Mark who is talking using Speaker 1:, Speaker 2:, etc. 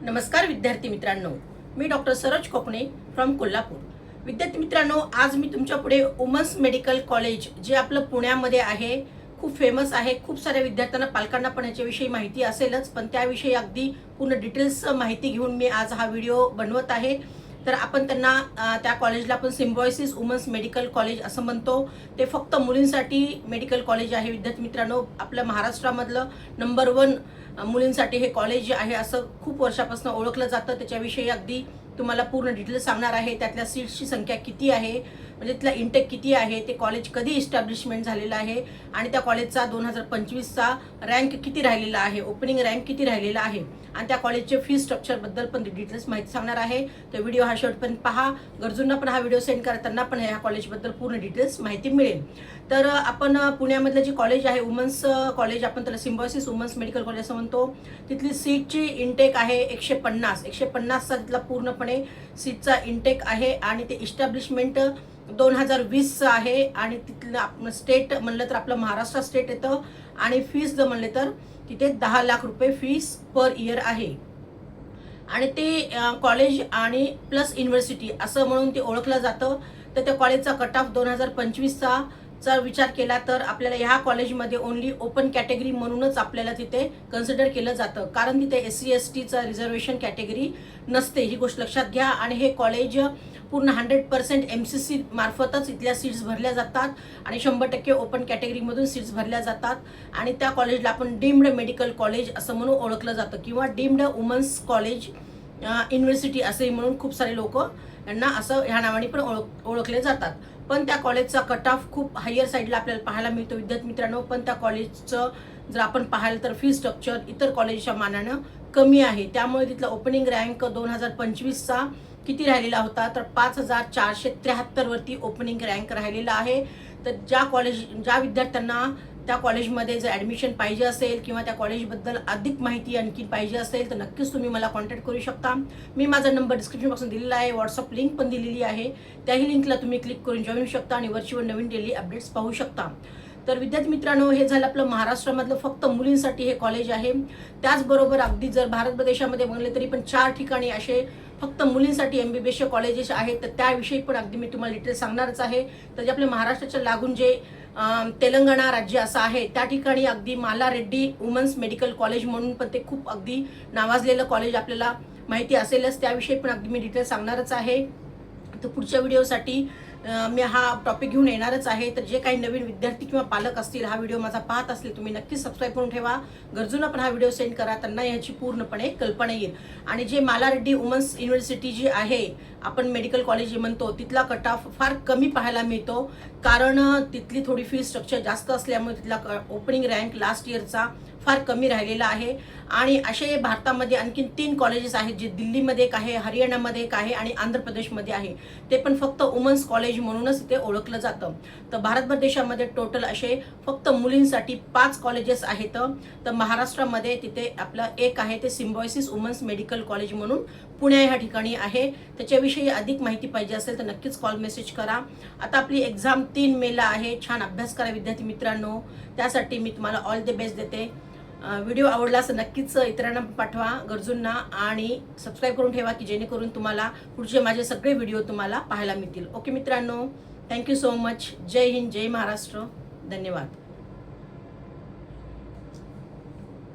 Speaker 1: नमस्कार विद्यार्थी मित्रांनो, मी डॉक्टर सरोज कोकणे फ्रॉम कोल्हापूर। विद्यार्थी मित्रांनो, आज मी तुमच्या पुढे वुमन्स मेडिकल कॉलेज जे आपलं पुण्यामध्ये आहे, खूप फेमस आहे। खूप साऱ्या विद्यार्थ्यांना पालकांना पण याच्याविषयी माहिती असेलच, पण त्याविषयी अगदी पूर्ण डिटेल्स माहिती घेऊन मी आज हा व्हिडिओ बनवत आहे। तर आपण त्यांना त्या कॉलेजला आपण सिम्बायोसिस वुमन्स मेडिकल कॉलेज असं म्हणतो। ते फक्त मुलींसाठी मेडिकल कॉलेज आहे। विद्यार्थी मित्रांनो, आपल्या महाराष्ट्रामधलं नंबर 1 मुलींसाठी हे कॉलेज आहे असं खूप वर्षापासून ओळखलं जातं। त्याच्याविषयी अगदी तुम्हाला पूर्ण डिटेल्स सांगणार आहे। त्यातल्या सीट्सची संख्या किती आहे, म्हणजे तिथला इंटेक किती आहे, ते कॉलेज कधी इस्टॅब्लिशमेंट झालेलं आहे आणि त्या कॉलेजचा 2025चा रँक किती राहिलेला आहे, ओपनिंग रँक किती राहिलेला आहे आणि त्या कॉलेजचे फी स्ट्रक्चरबद्दल पण डिटेल्स माहिती सांगणार आहे। तर व्हिडिओ हा शेवटपर्यंत पहा। गरजूंना पण हा व्हिडिओ सेंड करा, त्यांना पण ह्या कॉलेजबद्दल पूर्ण डिटेल्स माहिती मिळेल। तर आपण पुण्यामधलं जे कॉलेज आहे वुमन्स कॉलेज, आपण त्याला सिम्बायोसिस वुमन्स मेडिकल कॉलेज असं म्हणतो। तिथली सीटची इंटेक आहे 150चा तिथला पूर्णपणे सीटचा इंटेक आहे आणि ते इस्टॅब्लिशमेंट 2020चं आहे आणि तिथलं आपण स्टेट म्हणलं तर आपलं महाराष्ट्र स्टेट येतं आणि फीस जर म्हणले तर तिथे 10 लाख रुपये फीस पर इयर आहे आणि ते कॉलेज आणि प्लस युनिव्हर्सिटी असं म्हणून ते ओळखलं जातं। तर त्या कॉलेजचा कट ऑफ 2025चा जर विचार केला तर आपल्याला ह्या कॉलेजमध्ये ओनली ओपन कॅटेगरी म्हणूनच आपल्याला तिथे कन्सिडर केलं जातं, कारण तिथे SC STचा रिझर्वेशन कॅटेगरी नसते, ही गोष्ट लक्षात घ्या। आणि हे कॉलेज पूर्ण 100% MCC मार्फतच इथल्या सीट्स भरल्या जातात आणि 100% ओपन कॅटेगरीमधून सीट्स भरल्या जातात आणि त्या कॉलेजला आपण डीम्ड मेडिकल कॉलेज असं म्हणून ओळखलं जातं किंवा डीम्ड वुमन्स कॉलेज युनिव्हर्सिटी असे म्हणून खूप सारे लोक यांना असं ह्या नावाने पण ओळखले जातात। पण त्या कॉलेजचा कट ऑफ खूप हायर साईडला आपल्याला पाहायला मिळतो विद्यार्थी मित्रांनो। पण त्या कॉलेजचं जर आपण पाहिलं तर फी स्ट्रक्चर इतर कॉलेजच्या मानानं कमी आहे, त्यामुळे तिथला ओपनिंग रँक 2025चा किती राहिलेला होता तर 5473 वरती ओपनिंग रँक राहिलेला आहे। तर ज्या विद्यार्थ्यांना त्या कॉलेजमध्ये जर ॲडमिशन पाहिजे असेल किंवा त्या कॉलेजबद्दल अधिक माहिती आणखी पाहिजे असेल तर नक्कीच तुम्ही मला कॉन्टॅक्ट करू शकता। मी माझा नंबर डिस्क्रिप्शन बॉक्समध्ये दिलेला आहे, व्हॉट्सअप लिंक पण दिलेली आहे, त्याही लिंकला तुम्ही क्लिक करून जॉईन होऊ शकता आणि वरचीवर नवीन डेली अपडेट्स पाहू शकता। तर विद्यार्थी मित्रांनो, हे झालं आपलं महाराष्ट्रामधलं फक्त मुलींसाठी हे कॉलेज आहे। त्याचबरोबर अगदी जर भारत देशामध्ये म्हणले तरी पण 4 ठिकाणी असे फक्त मुलींसाठी MBBS कॉलेजेस आहेत, तर त्याविषयी पण अगदी मी तुम्हाला डिटेल्स सांगणारच आहे। तर जे आपल्या महाराष्ट्राच्या लागून जे तेलंगणा राज्य असं आहे त्या ठिकाणी अगदी माला रेड्डी वुमन्स मेडिकल कॉलेज म्हणून पण ते खूप अगदी नावाजलेलं कॉलेज आपल्याला माहिती असेलच, त्याविषयी पण अगदी मी डिटेल्स सांगणारच आहे। तर पुढच्या व्हिडिओसाठी मी हा टॉपिक घेऊन येणारच आहे। तर जे काही नवीन विद्यार्थी किंवा पालक असतील, हा व्हिडिओ माझा पाहत असतील, तुम्ही नक्कीच सबस्क्राईब करून ठेवा। गरजूंना पण हा व्हिडिओ सेंड करा, त्यांना याची पूर्णपणे कल्पना येईल। आणि जे माला रेड्डी वुमन्स युनिव्हर्सिटी जी आहे, आपण मेडिकल कॉलेज म्हणतो, तिथला कट ऑफ फार कमी पाहायला मिळतो, कारण तिथली थोडी फी स्ट्रक्चर जास्त असल्यामुळे तिथला ओपनिंग रँक लास्ट इयरचा फार कमी राहिलेला आहे। आणि असे भारतामध्ये आणखीन 3 कॉलेजेस आहेत, जे दिल्लीमध्ये एक आहे, हरियाणामध्ये एक आहे आणि आंध्र प्रदेशमध्ये आहे। ते पण फक्त वुमन्स कॉलेज म्हणूनच इथे ओळखलं जातं। तर भारत देशामध्ये टोटल असे फक्त मुलींसाठी 5 कॉलेजेस आहेत। तर महाराष्ट्रामध्ये तिथे आपलं एक आहे, ते सिम्बायोसिस वुमन्स मेडिकल कॉलेज म्हणून पुणे ह्या ठिकाणी आहे। त्याच्याविषयी अधिक माहिती पाहिजे असेल तर नक्कीच कॉल मेसेज करा। आता आपली एक्झाम 3 मेला आहे, छान अभ्यास करा विद्यार्थी मित्रांनो, त्यासाठी मी तुम्हाला ऑल द बेस्ट देते। व्हिडिओ आवडला असं नक्कीच इतरांना पाठवा, गरजूंना, आणि सबस्क्राईब करून ठेवा की जेणेकरून तुम्हाला पुढचे माझे सगळे व्हिडिओ तुम्हाला पाहायला मिळतील। ओके मित्रांनो, थँक्यू सो मच। जय हिंद, जय महाराष्ट्र, धन्यवाद।